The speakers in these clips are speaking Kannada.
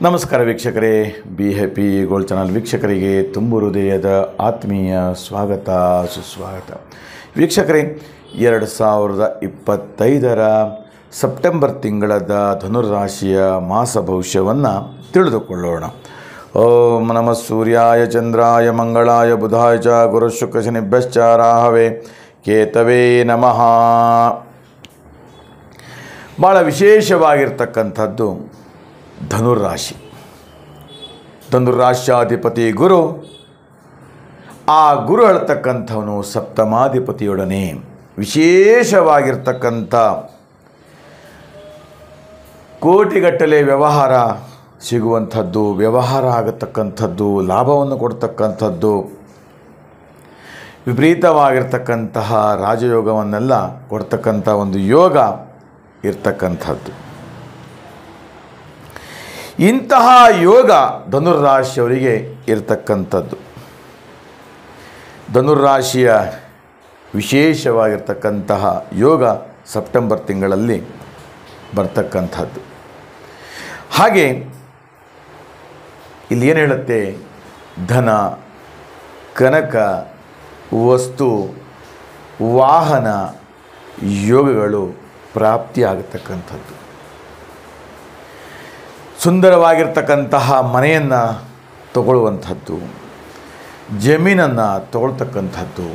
ನಮಸ್ಕಾರ ವೀಕ್ಷಕರೇ, ಬಿ ಹ್ಯಾಪಿ ಗೋಲ್ಡ್ ಚಾನಲ್ ವೀಕ್ಷಕರಿಗೆ ತುಂಬು ಹೃದಯದ ಆತ್ಮೀಯ ಸ್ವಾಗತ ಸುಸ್ವಾಗತ. ವೀಕ್ಷಕರೇ, 2025ರ ಸೆಪ್ಟೆಂಬರ್ ತಿಂಗಳದ ಧನುರಾಶಿಯ ಮಾಸ ಭವಿಷ್ಯವನ್ನು ತಿಳಿದುಕೊಳ್ಳೋಣ. ಓಂ ನಮಃ ಸೂರ್ಯಾಯ ಚಂದ್ರಾಯ ಮಂಗಳಾಯ ಬುಧಾಯ ಚ ಗುರು ಶುಕ್ರ ಶನಿಭ್ಯಶ್ಚ ರಾಹವೇ ಕೇತವೇ ನಮಃ. ಭಾಳ ವಿಶೇಷವಾಗಿರ್ತಕ್ಕಂಥದ್ದು ಧನುರಾಶಿ. ಧನುರಾಶ್ಯಾಧಿಪತಿ ಗುರು. ಆ ಗುರು ಹೇಳ್ತಕ್ಕಂಥವನು ಸಪ್ತಮಾಧಿಪತಿಯೊಡನೆ ವಿಶೇಷವಾಗಿರ್ತಕ್ಕಂಥ ಕೋಟಿಗಟ್ಟಲೆ ವ್ಯವಹಾರ ಸಿಗುವಂಥದ್ದು, ವ್ಯವಹಾರ ಆಗತಕ್ಕಂಥದ್ದು, ಲಾಭವನ್ನು ಕೊಡ್ತಕ್ಕಂಥದ್ದು, ವಿಪರೀತವಾಗಿರ್ತಕ್ಕಂತಹ ರಾಜಯೋಗವನ್ನೆಲ್ಲ ಕೊಡ್ತಕ್ಕಂಥ ಒಂದು ಯೋಗ ಇರ್ತಕ್ಕಂಥದ್ದು. ಇಂತಹ ಯೋಗ ಧನುರಾಶಿಯವರಿಗೆ ಇರತಕ್ಕಂಥದ್ದು. ಧನುರಾಶಿಯ ವಿಶೇಷವಾಗಿರ್ತಕ್ಕಂತಹ ಯೋಗ ಸೆಪ್ಟೆಂಬರ್ ತಿಂಗಳಲ್ಲಿ ಬರ್ತಕ್ಕಂಥದ್ದು. ಹಾಗೆ ಇಲ್ಲಿ ಏನು ಹೇಳುತ್ತೆ? ಧನ, ಕನಕ, ವಸ್ತು, ವಾಹನ ಯೋಗಗಳು ಪ್ರಾಪ್ತಿಯಾಗತಕ್ಕಂಥದ್ದು. ಸುಂದರವಾಗಿರ್ತಕ್ಕಂತಹ ಮನೆಯನ್ನು ತಗೊಳ್ಳುವಂಥದ್ದು, ಜಮೀನನ್ನು ತಗೊಳ್ತಕ್ಕಂಥದ್ದು,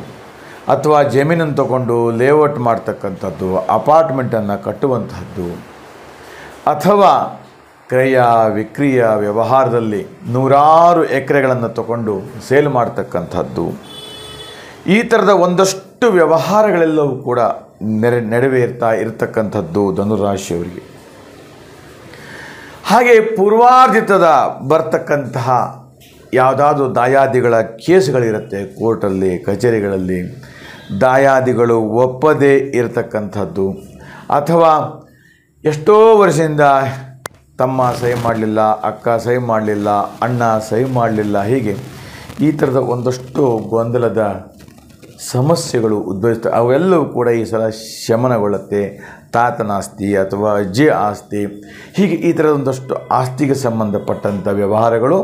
ಅಥವಾ ಜಮೀನನ್ನು ತಗೊಂಡು ಲೇಔಟ್ ಮಾಡ್ತಕ್ಕಂಥದ್ದು, ಅಪಾರ್ಟ್ಮೆಂಟನ್ನು ಕಟ್ಟುವಂಥದ್ದು, ಅಥವಾ ಕ್ರಯ ವಿಕ್ರಿಯ ವ್ಯವಹಾರದಲ್ಲಿ ನೂರಾರು ಎಕರೆಗಳನ್ನು ತಗೊಂಡು ಸೇಲ್ ಮಾಡ್ತಕ್ಕಂಥದ್ದು, ಈ ಥರದ ಒಂದಷ್ಟು ವ್ಯವಹಾರಗಳೆಲ್ಲವೂ ಕೂಡ ನೆರವೇರ್ತಾ ಇರತಕ್ಕಂಥದ್ದು ಧನುರಾಶಿಯವರಿಗೆ. ಹಾಗೆ ಪೂರ್ವಾರ್ಜಿತದ ಬರ್ತಕ್ಕಂತಹ ಯಾವುದಾದ್ರೂ ದಾಯಾದಿಗಳ ಕೇಸುಗಳಿರುತ್ತೆ ಕೋರ್ಟಲ್ಲಿ, ಕಚೇರಿಗಳಲ್ಲಿ. ದಾಯಾದಿಗಳು ಒಪ್ಪದೇ ಇರತಕ್ಕಂಥದ್ದು, ಅಥವಾ ಎಷ್ಟೋ ವರ್ಷದಿಂದ ತಮ್ಮ ಸಹಿ ಮಾಡಲಿಲ್ಲ, ಅಕ್ಕ ಸಹಿ ಮಾಡಲಿಲ್ಲ, ಅಣ್ಣ ಸಹಿ ಮಾಡಲಿಲ್ಲ, ಹೀಗೆ ಈ ಥರದ ಒಂದಷ್ಟು ಗೊಂದಲದ ಸಮಸ್ಯೆಗಳು ಉದ್ಭವಿಸ್ತವೆ. ಅವೆಲ್ಲವೂ ಕೂಡ ಈ ಸಲ ಶಮನಗೊಳ್ಳುತ್ತೆ. ತಾತನ ಆಸ್ತಿ ಅಥವಾ ಅಜ್ಜಿ ಆಸ್ತಿ, ಹೀಗೆ ಈ ಥರದ ಒಂದಷ್ಟು ಆಸ್ತಿಗೆ ಸಂಬಂಧಪಟ್ಟಂಥ ವ್ಯವಹಾರಗಳು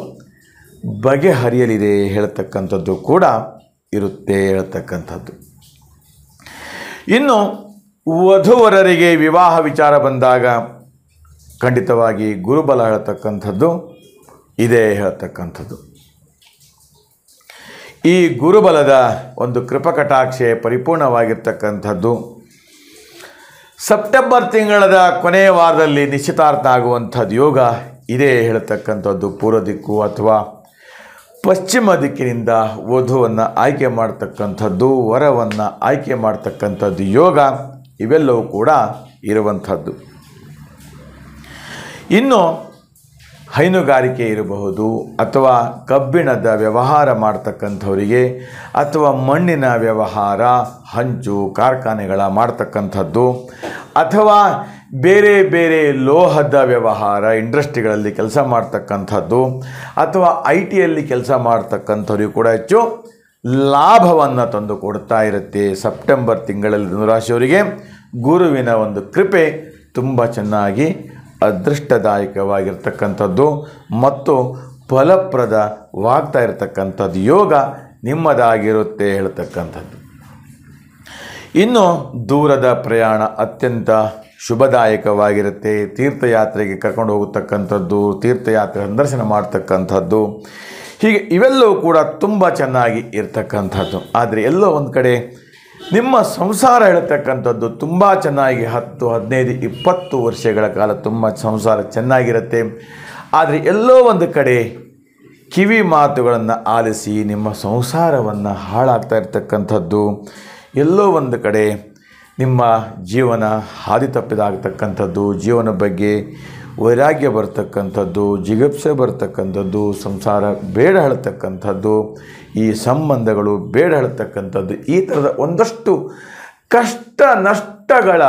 ಬಗೆಹರಿಯಲಿದೆ ಹೇಳ್ತಕ್ಕಂಥದ್ದು ಕೂಡ ಇರುತ್ತೆ ಹೇಳ್ತಕ್ಕಂಥದ್ದು. ಇನ್ನು ವಧುವರರಿಗೆ ವಿವಾಹ ವಿಚಾರ ಬಂದಾಗ ಖಂಡಿತವಾಗಿ ಗುರುಬಲ ಹೇಳ್ತಕ್ಕಂಥದ್ದು ಇದೆ ಹೇಳ್ತಕ್ಕಂಥದ್ದು. ಈ ಗುರುಬಲದ ಒಂದು ಕೃಪಕಟಾಕ್ಷೆ ಪರಿಪೂರ್ಣವಾಗಿರ್ತಕ್ಕಂಥದ್ದು. ಸೆಪ್ಟೆಂಬರ್ ತಿಂಗಳದ ಕೊನೆಯ ವಾರದಲ್ಲಿ ನಿಶ್ಚಿತಾರ್ಥ ಆಗುವಂಥದ್ದು ಯೋಗ ಇದೆ ಹೇಳ್ತಕ್ಕಂಥದ್ದು. ಪೂರ್ವ ದಿಕ್ಕು ಅಥವಾ ಪಶ್ಚಿಮ ದಿಕ್ಕಿನಿಂದ ವಧುವನ್ನು ಆಯ್ಕೆ ಮಾಡ್ತಕ್ಕಂಥದ್ದು, ವರವನ್ನು ಆಯ್ಕೆ ಮಾಡ್ತಕ್ಕಂಥದ್ದು ಯೋಗ, ಇವೆಲ್ಲವೂ ಕೂಡ ಇರುವಂಥದ್ದು. ಇನ್ನು ಹೈನುಗಾರಿಕೆ ಇರಬಹುದು, ಅಥವಾ ಕಬ್ಬಿಣದ ವ್ಯವಹಾರ ಮಾಡ್ತಕ್ಕಂಥವರಿಗೆ, ಅಥವಾ ಮಣ್ಣಿನ ವ್ಯವಹಾರ, ಹಂಚು ಕಾರ್ಖಾನೆಗಳ ಮಾಡ್ತಕ್ಕಂಥದ್ದು, ಅಥವಾ ಬೇರೆ ಬೇರೆ ಲೋಹದ ವ್ಯವಹಾರ ಇಂಡಸ್ಟ್ರಿಗಳಲ್ಲಿ ಕೆಲಸ ಮಾಡ್ತಕ್ಕಂಥದ್ದು, ಅಥವಾ IT ಯಲ್ಲಿ ಕೆಲಸ ಮಾಡ್ತಕ್ಕಂಥವ್ರಿಗೆ ಕೂಡ ಹೆಚ್ಚು ಲಾಭವನ್ನು ತಂದು ಕೊಡ್ತಾ ಇರುತ್ತೆ. ಸೆಪ್ಟೆಂಬರ್ ತಿಂಗಳಲ್ಲಿ ಧನುರಾಶಿಯವರಿಗೆ ಗುರುವಿನ ಒಂದು ಕೃಪೆ ತುಂಬ ಚೆನ್ನಾಗಿ ಅದೃಷ್ಟದಾಯಕವಾಗಿರ್ತಕ್ಕಂಥದ್ದು ಮತ್ತು ಫಲಪ್ರದವಾಗ್ತಾ ಇರತಕ್ಕಂಥದ್ದು ಯೋಗ ನಿಮ್ಮದಾಗಿರುತ್ತೆ ಹೇಳ್ತಕ್ಕಂಥದ್ದು. ಇನ್ನು ದೂರದ ಪ್ರಯಾಣ ಅತ್ಯಂತ ಶುಭದಾಯಕವಾಗಿರುತ್ತೆ. ತೀರ್ಥಯಾತ್ರೆಗೆ ಕರ್ಕೊಂಡು ಹೋಗತಕ್ಕಂಥದ್ದು, ತೀರ್ಥಯಾತ್ರೆ ಸಂದರ್ಶನ ಮಾಡ್ತಕ್ಕಂಥದ್ದು, ಹೀಗೆ ಇವೆಲ್ಲವೂ ಕೂಡ ತುಂಬ ಚೆನ್ನಾಗಿ ಇರ್ತಕ್ಕಂಥದ್ದು. ಆದರೆ ಎಲ್ಲೋ ಒಂದು ಕಡೆ ನಿಮ್ಮ ಸಂಸಾರ ಹೇಳ್ತಕ್ಕಂಥದ್ದು ತುಂಬ ಚೆನ್ನಾಗಿ 10, 15, 20 ವರ್ಷಗಳ ಕಾಲ ತುಂಬ ಸಂಸಾರ ಚೆನ್ನಾಗಿರುತ್ತೆ. ಆದರೆ ಎಲ್ಲೋ ಒಂದು ಕಡೆ ಕಿವಿ ಮಾತುಗಳನ್ನು ಆಲಿಸಿ ನಿಮ್ಮ ಸಂಸಾರವನ್ನು ಹಾಳಾಗ್ತಾ ಇರ್ತಕ್ಕಂಥದ್ದು, ಎಲ್ಲೋ ಒಂದು ಕಡೆ ನಿಮ್ಮ ಜೀವನ ಹಾದಿ ತಪ್ಪಿದಾಗ್ತಕ್ಕಂಥದ್ದು, ಜೀವನ ಬಗ್ಗೆ ವೈರಾಗ್ಯ ಬರ್ತಕ್ಕಂಥದ್ದು, ಜಿಗುಪ್ಸೆ ಬರ್ತಕ್ಕಂಥದ್ದು, ಸಂಸಾರ ಬೇಡ ಹೇಳ್ತಕ್ಕಂಥದ್ದು, ಈ ಸಂಬಂಧಗಳು ಬೇಡ ಹೇಳ್ತಕ್ಕಂಥದ್ದು, ಈ ಥರದ ಒಂದಷ್ಟು ಕಷ್ಟ ನಷ್ಟಗಳ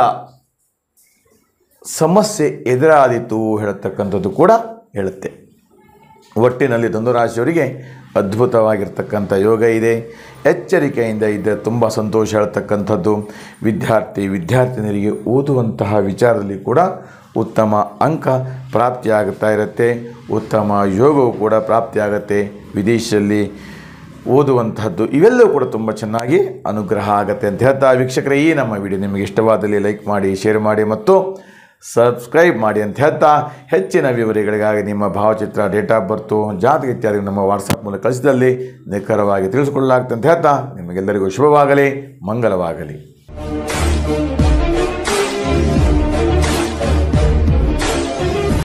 ಸಮಸ್ಯೆ ಎದುರಾದೀತು ಹೇಳ್ತಕ್ಕಂಥದ್ದು ಕೂಡ ಹೇಳುತ್ತೆ. ಒಟ್ಟಿನಲ್ಲಿ ಧನುರಾಶಿಯವರಿಗೆ ಅದ್ಭುತವಾಗಿರ್ತಕ್ಕಂಥ ಯೋಗ ಇದೆ. ಎಚ್ಚರಿಕೆಯಿಂದ ಇದ್ದರೆ ತುಂಬ ಸಂತೋಷ ಹೇಳ್ತಕ್ಕಂಥದ್ದು. ವಿದ್ಯಾರ್ಥಿನಿಯರಿಗೆ ಓದುವಂತಹ ವಿಚಾರದಲ್ಲಿ ಕೂಡ ಉತ್ತಮ ಅಂಕ ಪ್ರಾಪ್ತಿಯಾಗುತ್ತಾ ಇರುತ್ತೆ. ಉತ್ತಮ ಯೋಗವು ಕೂಡ ಪ್ರಾಪ್ತಿಯಾಗುತ್ತೆ. ವಿದೇಶದಲ್ಲಿ ಓದುವಂತಹದ್ದು ಇವೆಲ್ಲವೂ ಕೂಡ ತುಂಬ ಚೆನ್ನಾಗಿ ಅನುಗ್ರಹ ಆಗುತ್ತೆ ಅಂತ ಹೇಳ್ತಾ, ವೀಕ್ಷಕರೇ ಈ ನಮ್ಮ ವಿಡಿಯೋ ನಿಮಗೆ ಇಷ್ಟವಾದಲ್ಲಿ ಲೈಕ್ ಮಾಡಿ, ಶೇರ್ ಮಾಡಿ ಮತ್ತು ಸಬ್ಸ್ಕ್ರೈಬ್ ಮಾಡಿ ಅಂತ ಹೇಳ್ತಾ, ಹೆಚ್ಚಿನ ವಿವರಗಳಿಗಾಗಿ ನಿಮ್ಮ ಭಾವಚಿತ್ರ, ಡೇಟ್ ಆಫ್ ಬರ್ತು, ಜಾತಕ ಇತ್ಯಾದಿ ನಮ್ಮ ವಾಟ್ಸಪ್ ಮೂಲಕ ಕಳಿಸಿದಲ್ಲಿ ನಿಖರವಾಗಿ ತಿಳಿಸಿಕೊಳ್ಳಲಾಗುತ್ತೆ ಅಂತ ಹೇಳ್ತಾ, ನಿಮಗೆಲ್ಲರಿಗೂ ಶುಭವಾಗಲಿ, ಮಂಗಲವಾಗಲಿ.